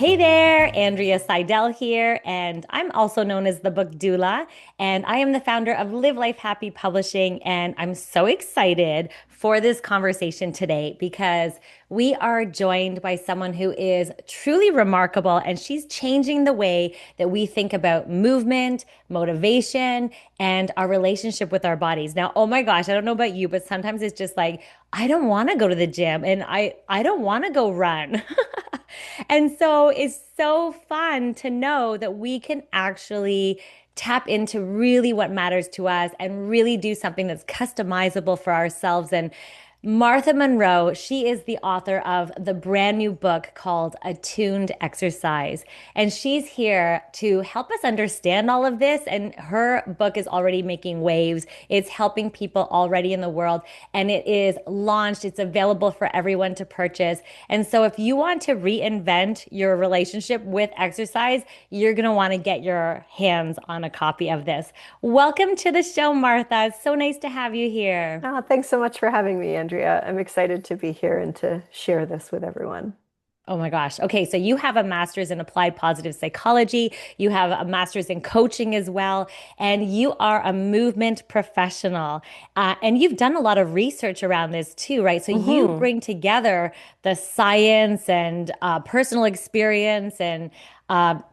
Hey there, Andrea Seydel here, and I'm also known as the Book Doula, and I am the founder of Live Life Happy Publishing, and I'm so excited for this conversation today because we are joined by someone who is truly remarkable, and she's changing the way that we think about movement, motivation, and our relationship with our bodies. Now, oh my gosh, I don't know about you, but sometimes it's just like I don't want to go to the gym and I don't want to go run. And so it's so fun to know that we can actually tap into really what matters to us and really do something that's customizable for ourselves. And Martha Munroe, she is the author of the brand new book called Attuned Exercise. And she's here to help us understand all of this. And her book is already making waves. It's helping people already in the world. And it is launched, it's available for everyone to purchase. And so if you want to reinvent your relationship with exercise, you're going to want to get your hands on a copy of this. Welcome to the show, Martha. It's so nice to have you here. Thanks so much for having me, Andrea. I'm excited to be here and to share this with everyone. Oh my gosh. Okay, so you have a master's in applied positive psychology. You have a master's in coaching as well, and you are a movement professional. And you've done a lot of research around this too, right? So you hmm bring together the science and personal experience and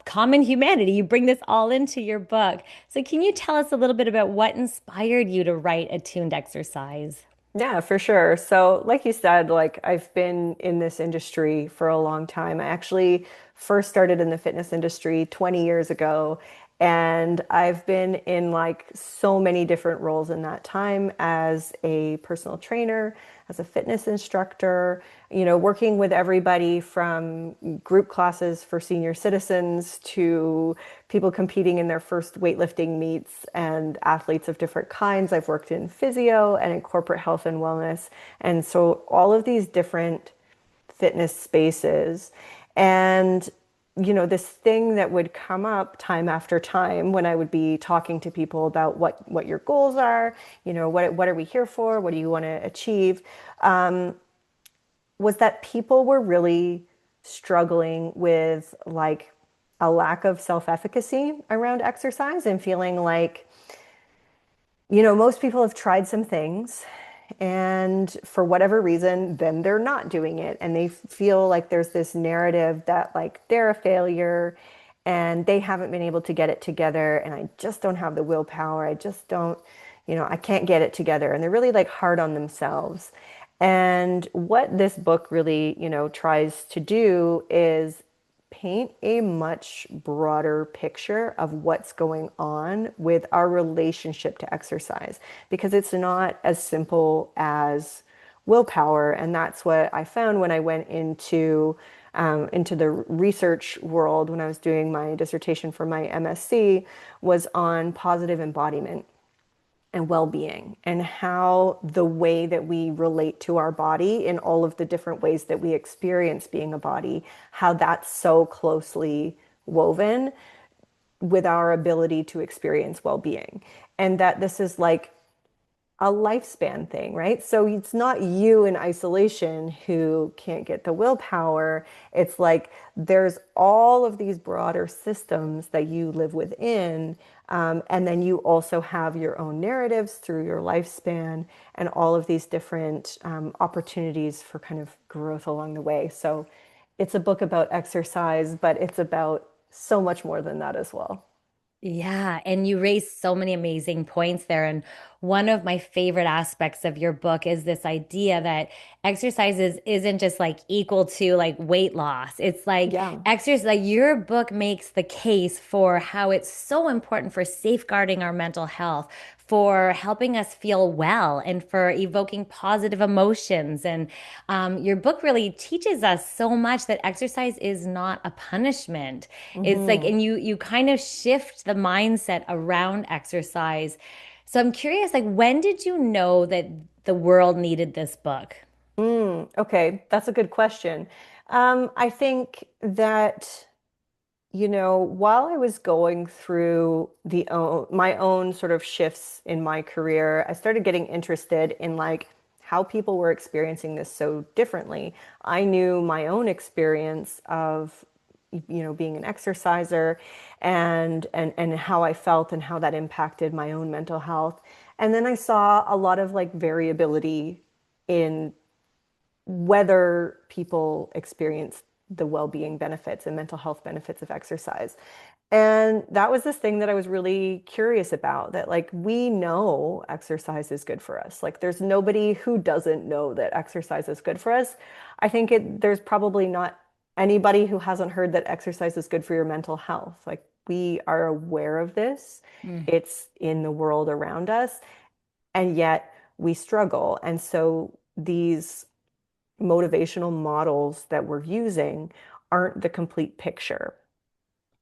common humanity. You bring this all into your book. So can you tell us a little bit about what inspired you to write Attuned Exercise? Yeah, for sure. So, like you said, I've been in this industry for a long time. I actually first started in the fitness industry 20 years ago, and I've been in like so many different roles in that time as a personal trainer, as a fitness instructor, working with everybody from group classes for senior citizens to people competing in their first weightlifting meets and athletes of different kinds. I've worked in physio and in corporate health and wellness. And so all of these different fitness spaces. And this thing that would come up time after time when I would be talking to people about what your goals are, what are we here for? What do you want to achieve? Was that people were really struggling with like a lack of self-efficacy around exercise and feeling like, most people have tried some things and for whatever reason, then they're not doing it. And they feel like there's this narrative that like they're a failure and they haven't been able to get it together. And I just don't have the willpower. I just don't, I can't get it together. And they're really like hard on themselves. And what this book really, tries to do is paint a much broader picture of what's going on with our relationship to exercise because it's not as simple as willpower. And that's what I found when I went into the research world when I was doing my dissertation for my MSc was on positive embodiment and well-being and how the way that we relate to our body in all of the different ways that we experience being a body, how that's so closely woven with our ability to experience well-being. And that this is like a lifespan thing, right? So it's not you in isolation who can't get the willpower. It's like there's all of these broader systems that you live within. And then you also have your own narratives through your lifespan and all of these different opportunities for kind of growth along the way. So it's a book about exercise, but it's about so much more than that as well. Yeah, and you raised so many amazing points there. And one of my favorite aspects of your book is this idea that exercises isn't just like equal to like weight loss. It's like Yeah. exercise, like your book makes the case for how it's so important for safeguarding our mental health, for helping us feel well, and for evoking positive emotions. And your book really teaches us so much that exercise is not a punishment. It's like, hmm and you kind of shift the mindset around exercise. So I'm curious, like, when did you know that the world needed this book? Okay, that's a good question. I think that, while I was going through my own sort of shifts in my career, I started getting interested in like how people were experiencing this so differently. I knew my own experience of being an exerciser and how I felt and how that impacted my own mental health. And then I saw a lot of like variability in whether people experience the well-being benefits and mental health benefits of exercise. And that was this thing that I was really curious about, that like we know exercise is good for us. Like there's nobody who doesn't know that exercise is good for us. I think there's probably not anybody who hasn't heard that exercise is good for your mental health. Like we are aware of this. Mm. It's in the world around us, and yet we struggle. And so these motivational models that we're using aren't the complete picture.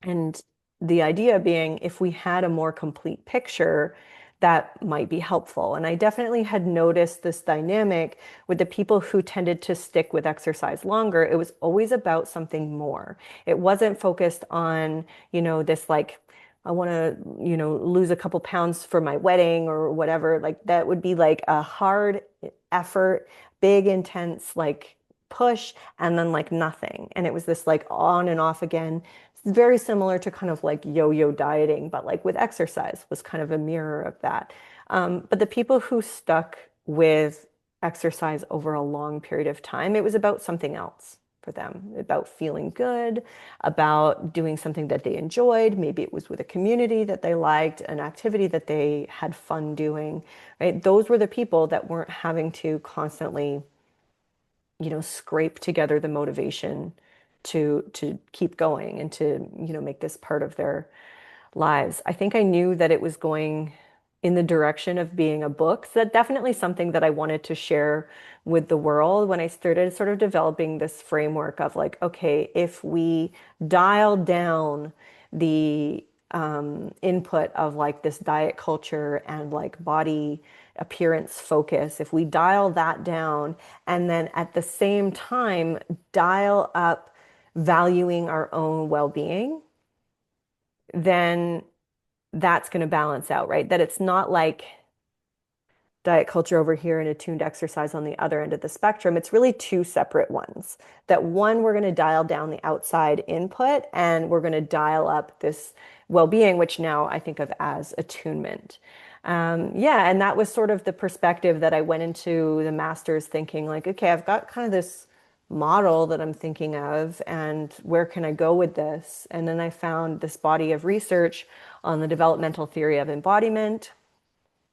And the idea being, if we had a more complete picture, that might be helpful. And I definitely had noticed this dynamic with the people who tended to stick with exercise longer. It was always about something more. It wasn't focused on, this like, I want to, lose a couple pounds for my wedding or whatever. Like that would be like a hard effort, big, intense, like push, and then like nothing. And it was this like on and off again. It's very similar to kind of like yo-yo dieting, but like with exercise was kind of a mirror of that. But the people who stuck with exercise over a long period of time, it was about something else for them, about feeling good, about doing something that they enjoyed. Maybe it was with a community that they liked, an activity that they had fun doing, right? Those were the people that weren't having to constantly, scrape together the motivation to keep going and to, make this part of their lives. I think I knew that it was going in the direction of being a book. So that's definitely something that I wanted to share with the world when I started sort of developing this framework of like, okay, if we dial down the input of like this diet culture and like body appearance focus, if we dial that down and then at the same time dial up valuing our own well-being, then that's going to balance out, right? That it's not like diet culture over here and attuned exercise on the other end of the spectrum. It's really two separate ones. That one, we're going to dial down the outside input and we're going to dial up this well-being, which now I think of as attunement. Yeah, and that was sort of the perspective that I went into the master's thinking like, okay, I've got kind of this model that I'm thinking of, and where can I go with this? And then I found this body of research on the developmental theory of embodiment.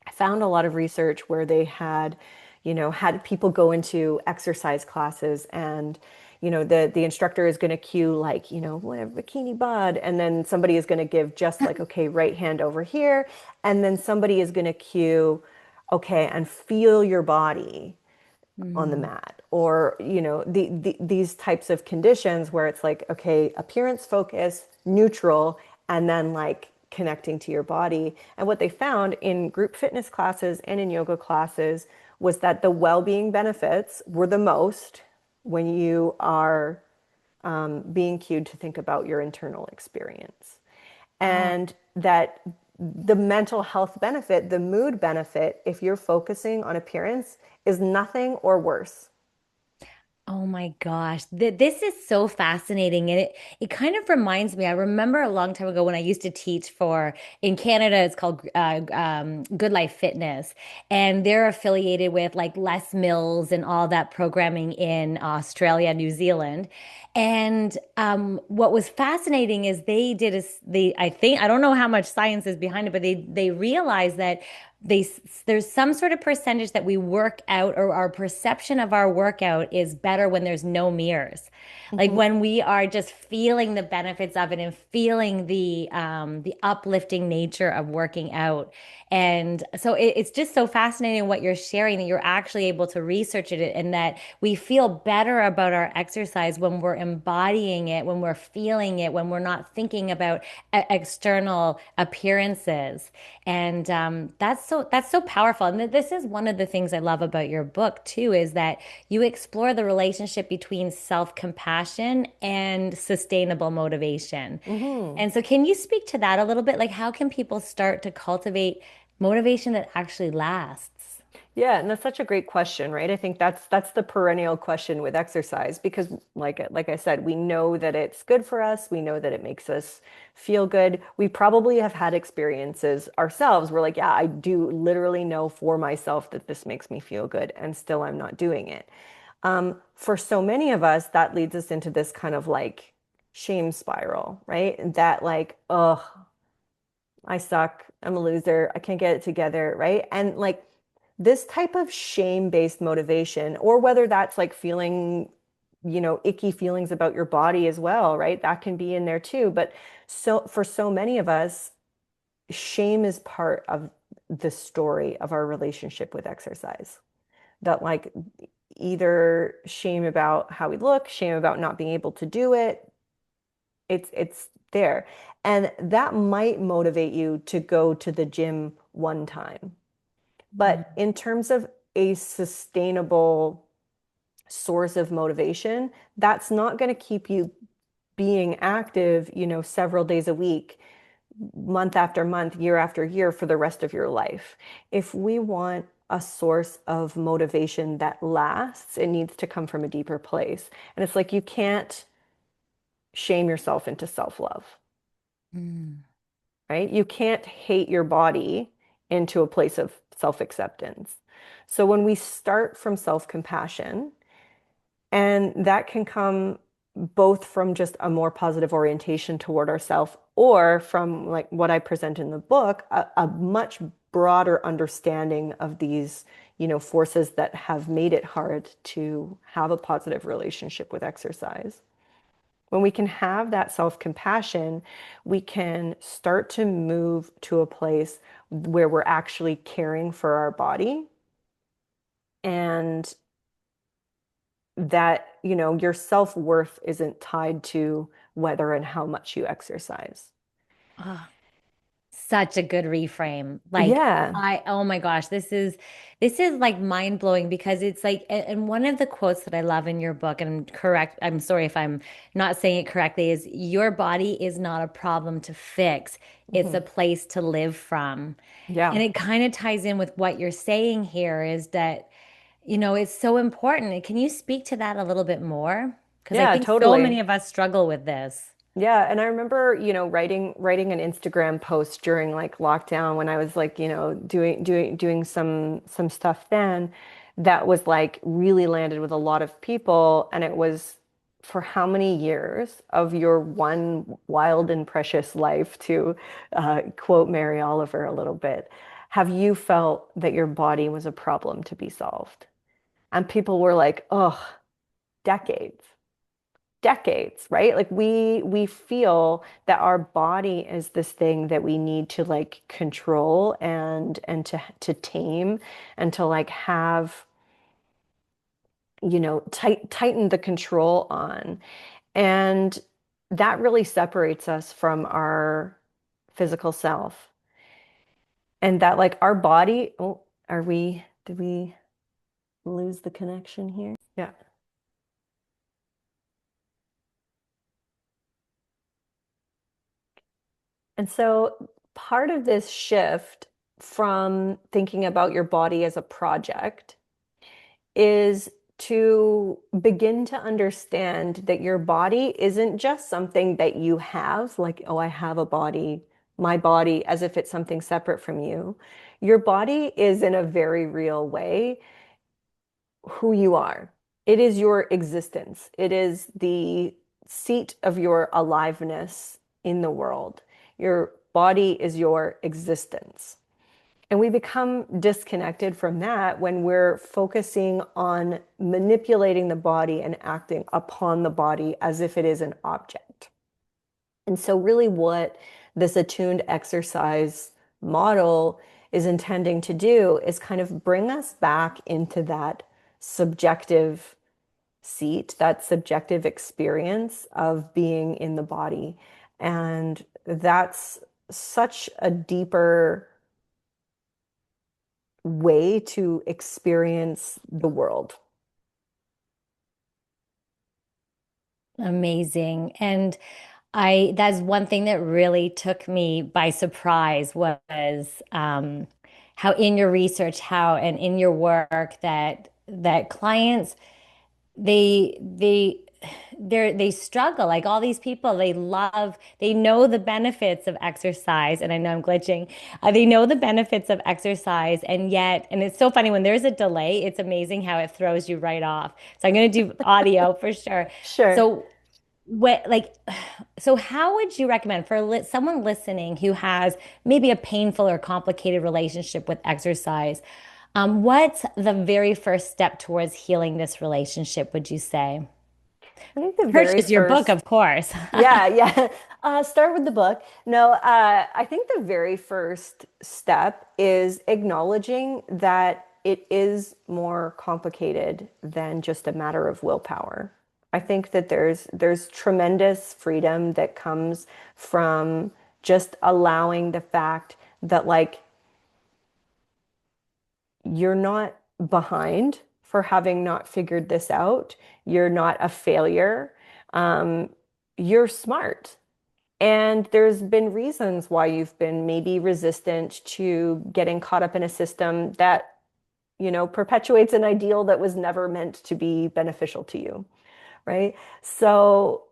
I found a lot of research where they had people go into exercise classes and, the instructor is going to cue like, whatever, bikini bod. And then somebody is going to give just like, okay, right hand over here. And then somebody is going to cue, okay, and feel your body on the Mm. mat, or these types of conditions where it's like, okay, appearance focus, neutral, and then like connecting to your body. And what they found in group fitness classes and in yoga classes was that the well-being benefits were the most when you are being cued to think about your internal experience, Oh. and that the mental health benefit, the mood benefit, if you're focusing on appearance, is nothing or worse. Oh my gosh, this is so fascinating. And it kind of reminds me, I remember a long time ago when I used to teach for, in Canada, it's called Good Life Fitness. And they're affiliated with like Les Mills and all that programming in Australia, New Zealand. And what was fascinating is I think, I don't know how much science is behind it, but they realized that there's some sort of percentage that we work out, or our perception of our workout is better when there's no mirrors. Like Mhm. when we are just feeling the benefits of it and feeling the uplifting nature of working out. And so it's just so fascinating what you're sharing, that you're actually able to research it, and that we feel better about our exercise when we're embodying it, when we're feeling it, when we're not thinking about external appearances. And that's so powerful. And this is one of the things I love about your book too, is that you explore the relationship between self-compassion and sustainable motivation. Mhm. And so can you speak to that a little bit? Like how can people start to cultivate motivation that actually lasts? Yeah, and that's such a great question, right? I think that's the perennial question with exercise because like I said, we know that it's good for us. We know that it makes us feel good. We probably have had experiences ourselves. We're like, yeah, I do literally know for myself that this makes me feel good, and still I'm not doing it. For so many of us, that leads us into this kind of like shame spiral, right? That like, oh, I suck. I'm a loser. I can't get it together, right? And like this type of shame-based motivation, or whether that's like feeling, icky feelings about your body as well, right? That can be in there too. But so for so many of us, shame is part of the story of our relationship with exercise. That like either shame about how we look, shame about not being able to do it, it's there. And that might motivate you to go to the gym one time. But in terms of a sustainable source of motivation, that's not going to keep you being active, several days a week, month after month, year after year for the rest of your life. If we want a source of motivation that lasts, it needs to come from a deeper place. And it's like you can't shame yourself into self-love. Mm. Right? You can't hate your body into a place of self-acceptance. So when we start from self-compassion, and that can come both from just a more positive orientation toward ourselves or from like what I present in the book, a much broader understanding of these, forces that have made it hard to have a positive relationship with exercise. When we can have that self-compassion, we can start to move to a place where we're actually caring for our body and that, your self-worth isn't tied to whether and how much you exercise. Ah, such a good reframe. Yeah. Oh my gosh, this is like mind blowing because it's like, and one of the quotes that I love in your book, and correct, I'm sorry if I'm not saying it correctly, is your body is not a problem to fix, it's Mhm. a place to live from. Yeah. And it kind of ties in with what you're saying here is that, it's so important. Can you speak to that a little bit more? Because I Yeah, think so totally. many of us struggle with this. Yeah, and I remember, writing an Instagram post during like lockdown when I was like, doing some stuff then that was like really landed with a lot of people, and it was for how many years of your one wild and precious life, to quote Mary Oliver a little bit, have you felt that your body was a problem to be solved? And people were like, oh, decades, decades, right? Like we feel that our body is this thing that we need to like control and to tame and to like have, tighten the control on. And that really separates us from our physical self. And that like our body, oh, did we lose the connection here? Yeah. And so part of this shift from thinking about your body as a project is to begin to understand that your body isn't just something that you have, like, oh, I have a body, my body, as if it's something separate from you. Your body is, in a very real way, who you are. It is your existence. It is the seat of your aliveness in the world. Your body is your existence. And we become disconnected from that when we're focusing on manipulating the body and acting upon the body as if it is an object. And so, really, what this attuned exercise model is intending to do is kind of bring us back into that subjective seat, that subjective experience of being in the body. And that's such a deeper way to experience the world. Amazing. And that's one thing that really took me by surprise was how in your research, how and in your work that clients they they struggle like all these people they know the benefits of exercise, and I know I'm glitching. They know the benefits of exercise, and yet, and it's so funny when there's a delay, it's amazing how it throws you right off. So I'm going to do audio for sure. Sure. So what like so how would you recommend for someone listening who has maybe a painful or complicated relationship with exercise? What's the very first step towards healing this relationship, would you say? I think the very Purchase your book, first, of course. yeah, yeah. Start with the book. No, I think the very first step is acknowledging that it is more complicated than just a matter of willpower. I think that there's tremendous freedom that comes from just allowing the fact that like you're not behind for having not figured this out. You're not a failure. Um, you're smart. And there's been reasons why you've been maybe resistant to getting caught up in a system that, perpetuates an ideal that was never meant to be beneficial to you, right? So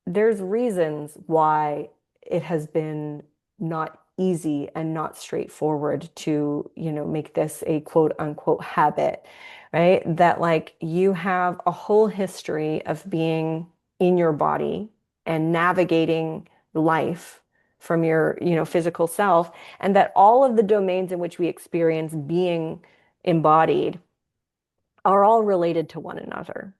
there's reasons why it has been not easy and not straightforward to, make this a quote unquote habit, right? That like you have a whole history of being in your body and navigating life from your, physical self, and that all of the domains in which we experience being embodied are all related to one another.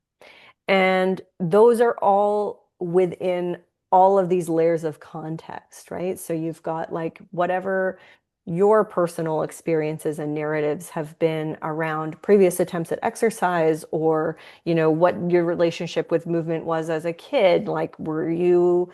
And those are all within all of these layers of context, right? So you've got like whatever your personal experiences and narratives have been around previous attempts at exercise, or, what your relationship with movement was as a kid. Like, were you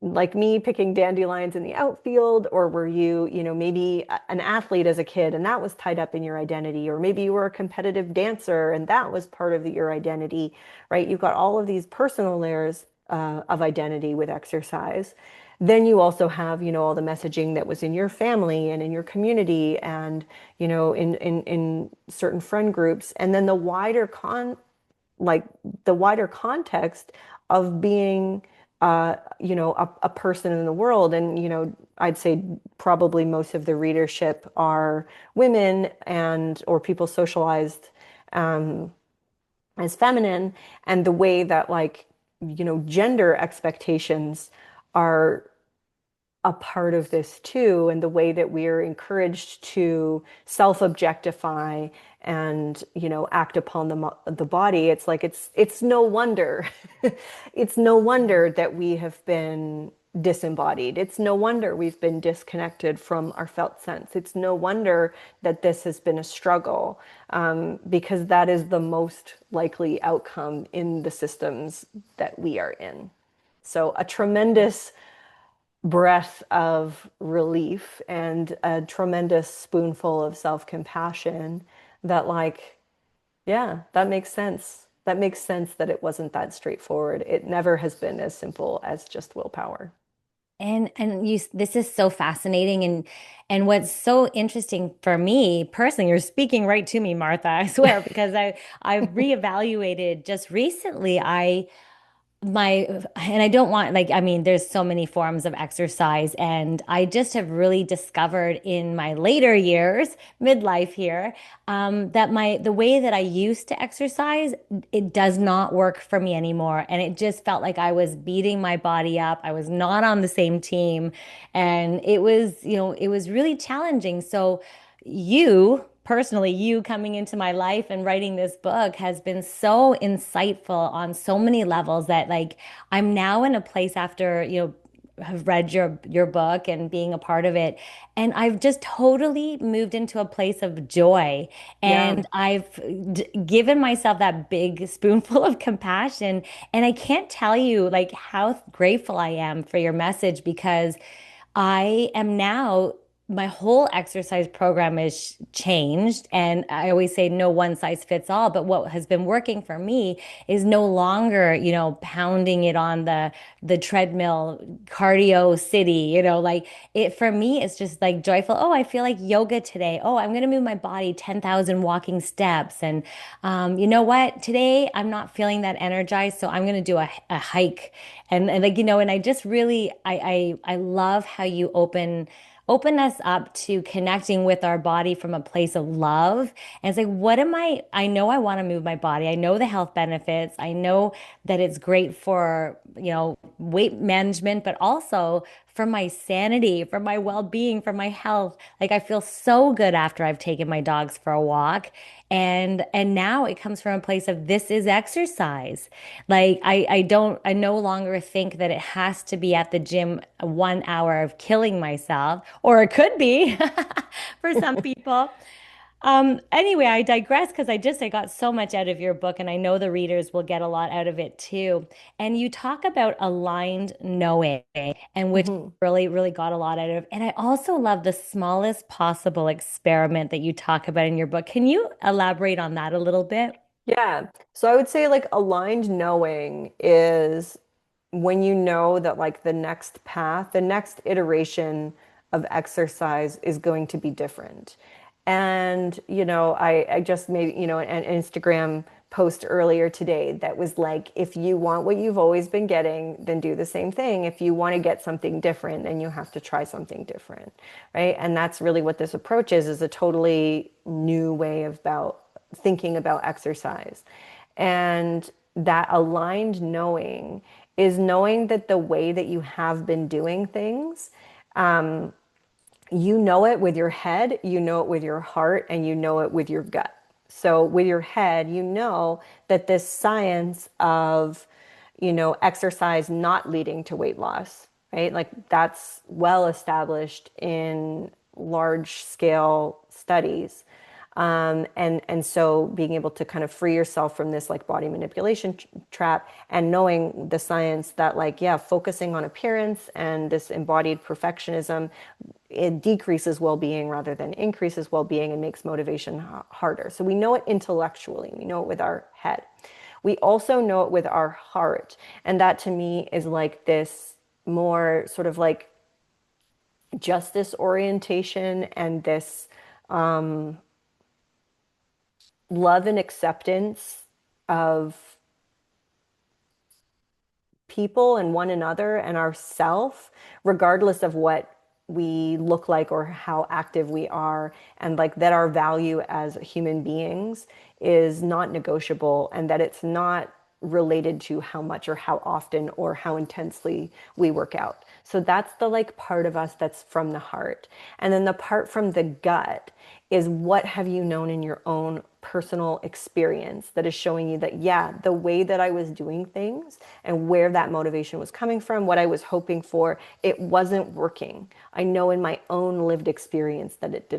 like me picking dandelions in the outfield, or were you, maybe an athlete as a kid and that was tied up in your identity, or maybe you were a competitive dancer and that was part of your identity, right? You've got all of these personal layers of identity with exercise. Then you also have, all the messaging that was in your family and in your community and, in certain friend groups, and then like the wider context of being a person in the world. And, I'd say probably most of the readership are women and or people socialized um, as feminine, and the way that like, gender expectations are a part of this too, and the way that we're encouraged to self-objectify and, act upon the body. It's like it's no wonder it's no wonder that we have been disembodied. It's no wonder we've been disconnected from our felt sense. It's no wonder that this has been a struggle, because that is the most likely outcome in the systems that we are in. So a tremendous breath of relief and a tremendous spoonful of self-compassion that like, yeah, that makes sense. That makes sense that it wasn't that straightforward. It never has been as simple as just willpower. And you, this is so fascinating, and what's so interesting for me personally, you're speaking right to me, Martha, I swear, because I reevaluated just recently. My and I don't want, like, I mean, there's so many forms of exercise, and I just have really discovered in my later years, midlife here, that the way that I used to exercise, it does not work for me anymore, and it just felt like I was beating my body up. I was not on the same team, and it was, it was really challenging. So you personally, you coming into my life and writing this book has been so insightful on so many levels that like I'm now in a place after, have read your book and being a part of it, and I've just totally moved into a place of joy, Yeah. and I've given myself that big spoonful of compassion, and I can't tell you like how grateful I am for your message, because I am now my whole exercise program is changed. And I always say no one size fits all. But what has been working for me is no longer, pounding it on the treadmill, cardio city, like it for me, it's just like joyful. Oh, I feel like yoga today. Oh, I'm gonna move my body 10,000 walking steps. And you know what? Today I'm not feeling that energized, so I'm gonna do a hike. And like, and I just really I love how you open us up to connecting with our body from a place of love. And it's like, what am I know I want to move my body. I know the health benefits. I know that it's great for, weight management, but also for my sanity, for my well-being, for my health. Like I feel so good after I've taken my dogs for a walk. And now it comes from a place of this is exercise. Like I no longer think that it has to be at the gym 1 hour of killing myself, or it could be for some people. Anyway, I digress because I got so much out of your book, and I know the readers will get a lot out of it too. And you talk about aligned knowing, and which Mhm. really, really got a lot out of. And I also love the smallest possible experiment that you talk about in your book. Can you elaborate on that a little bit? Yeah. So I would say like aligned knowing is when you know that like the next path, the next iteration of exercise is going to be different. And, I just made, an Instagram post earlier today that was like, if you want what you've always been getting, then do the same thing. If you want to get something different, then you have to try something different, right? And that's really what this approach is a totally new way about thinking about exercise. And that aligned knowing is knowing that the way that you have been doing things, you know it with your head, you know it with your heart, and you know it with your gut. So with your head, you know that this science of, exercise not leading to weight loss, right? Like that's well established in large scale studies. And so being able to kind of free yourself from this like body manipulation trap and knowing the science that like, yeah, focusing on appearance and this embodied perfectionism, it decreases well-being rather than increases well-being and makes motivation harder. So we know it intellectually, we know it with our head. We also know it with our heart. And that to me is like this more sort of like justice orientation and this love and acceptance of people and one another and ourself, regardless of what we look like or how active we are, and like that our value as human beings is not negotiable and that it's not related to how much or how often or how intensely we work out. So that's the like part of us that's from the heart. And then the part from the gut is what have you known in your own personal experience that is showing you that, yeah, the way that I was doing things and where that motivation was coming from, what I was hoping for, it wasn't working. I know in my own lived experience that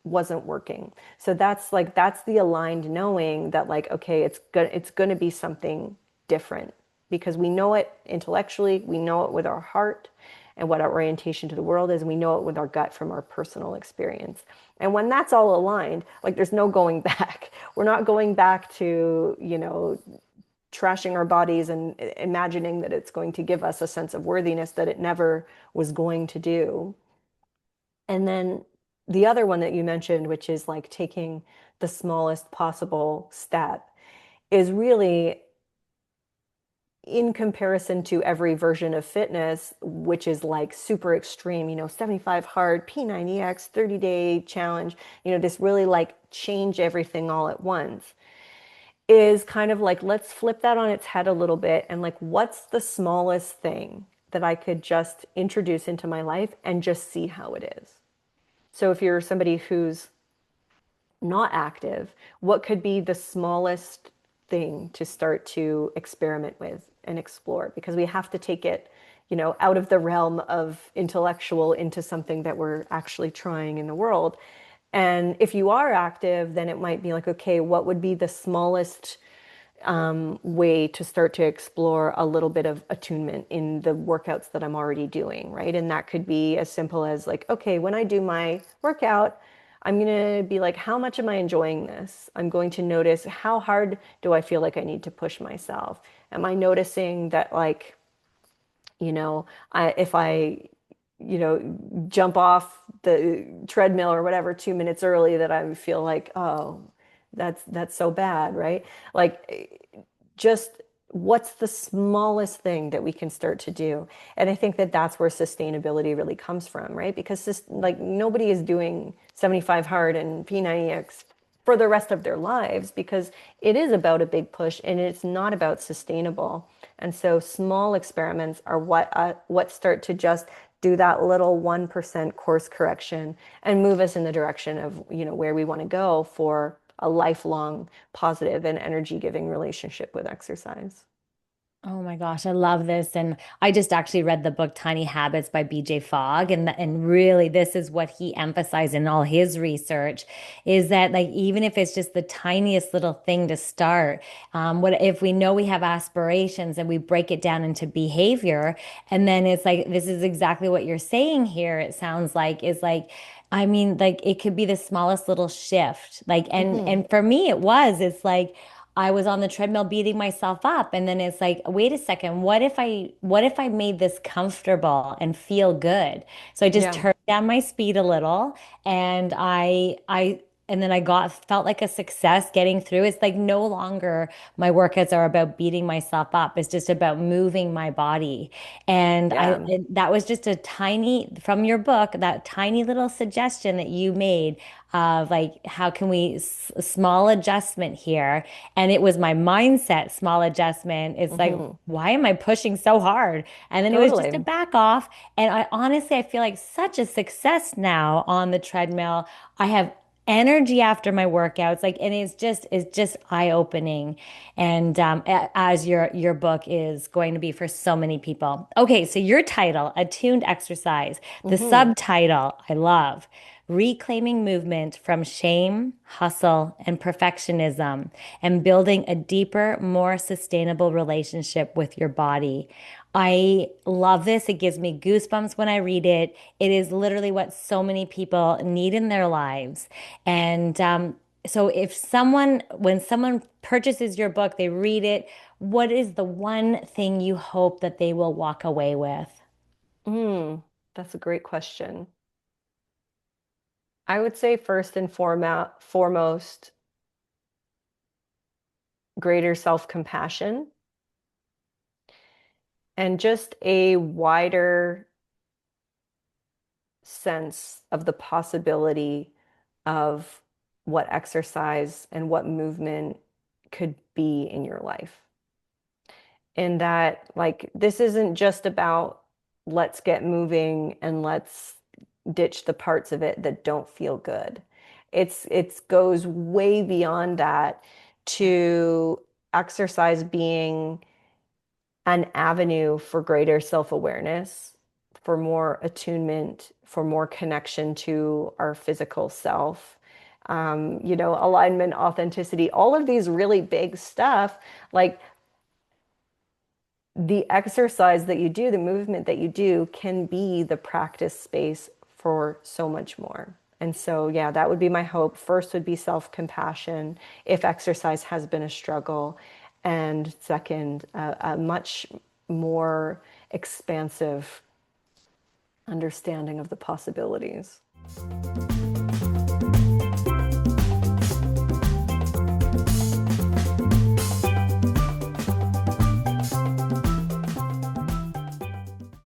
wasn't working. So that's the aligned knowing that like, okay, it's going to be something different because we know it intellectually, we know it with our heart and what our orientation to the world is, and we know it with our gut from our personal experience. And when that's all aligned, like there's no going back. We're not going back to, trashing our bodies and imagining that it's going to give us a sense of worthiness that it never was going to do. And then the other one that you mentioned, which is like taking the smallest possible step, is really in comparison to every version of fitness, which is like super extreme, 75 hard, P90X, 30-day challenge, this really like change everything all at once, is kind of like, let's flip that on its head a little bit. And like, what's the smallest thing that I could just introduce into my life and just see how it is? So if you're somebody who's not active, what could be the smallest thing to start to experiment with and explore? Because we have to take it, out of the realm of intellectual into something that we're actually trying in the world. And if you are active, then it might be like, okay, what would be the smallest way to start to explore a little bit of attunement in the workouts that I'm already doing, right? And that could be as simple as like, okay, when I do my workout, I'm going to be like, how much am I enjoying this? I'm going to notice how hard do I feel like I need to push myself? Am I noticing that like, if I, jump off the treadmill or whatever 2 minutes early, that I feel like, oh, that's so bad, right? Like just what's the smallest thing that we can start to do? And I think that that's where sustainability really comes from, right? Because like nobody is doing 75 hard and P90X for the rest of their lives because it is about a big push and it's not about sustainable. And so small experiments are what start to just do that little 1% course correction and move us in the direction of, where we want to go for a lifelong positive and energy giving relationship with exercise. Oh my gosh, I love this. And I just actually read the book Tiny Habits by BJ Fogg. And really this is what he emphasized in all his research is that like even if it's just the tiniest little thing to start, what if we know we have aspirations and we break it down into behavior, and then it's like this is exactly what you're saying here, it sounds like is like I mean, like it could be the smallest little shift. Like, Mm-hmm. and for me, it's like I was on the treadmill beating myself up, and then it's like, wait a second, what if I made this comfortable and feel good? So I just Yeah. turned down my speed a little, and and then I felt like a success getting through. It's like no longer my workouts are about beating myself up. It's just about moving my body. Yeah. And that was just a tiny, from your book, that tiny little suggestion that you made of like, how can we, small adjustment here. And it was my mindset, small adjustment. It's like, Mm-hmm. why am I pushing so hard? And then it was just a Totally. back off. And I honestly, I feel like such a success now on the treadmill. I have energy after my workouts, like, and it's just eye-opening. And as your book is going to be for so many people. Okay, so your title, Attuned Exercise, the Mm-hmm. subtitle I love, reclaiming movement from shame, hustle, and perfectionism, and building a deeper, more sustainable relationship with your body. I love this. It gives me goosebumps when I read it. It is literally what so many people need in their lives. And so when someone purchases your book, they read it, what is the one thing you hope that they will walk away with? Mm, that's a great question. I would say first and foremost, greater self-compassion and just a wider sense of the possibility of what exercise and what movement could be in your life. And that, like, this isn't just about let's get moving and let's ditch the parts of it that don't feel good. It's goes way beyond that to exercise being an avenue for greater self-awareness, for more attunement, for more connection to our physical self. Alignment, authenticity, all of these really big stuff, like the exercise that you do, the movement that you do can be the practice space for so much more. And so, yeah, that would be my hope. First would be self-compassion if exercise has been a struggle. And second, a much more expansive understanding of the possibilities.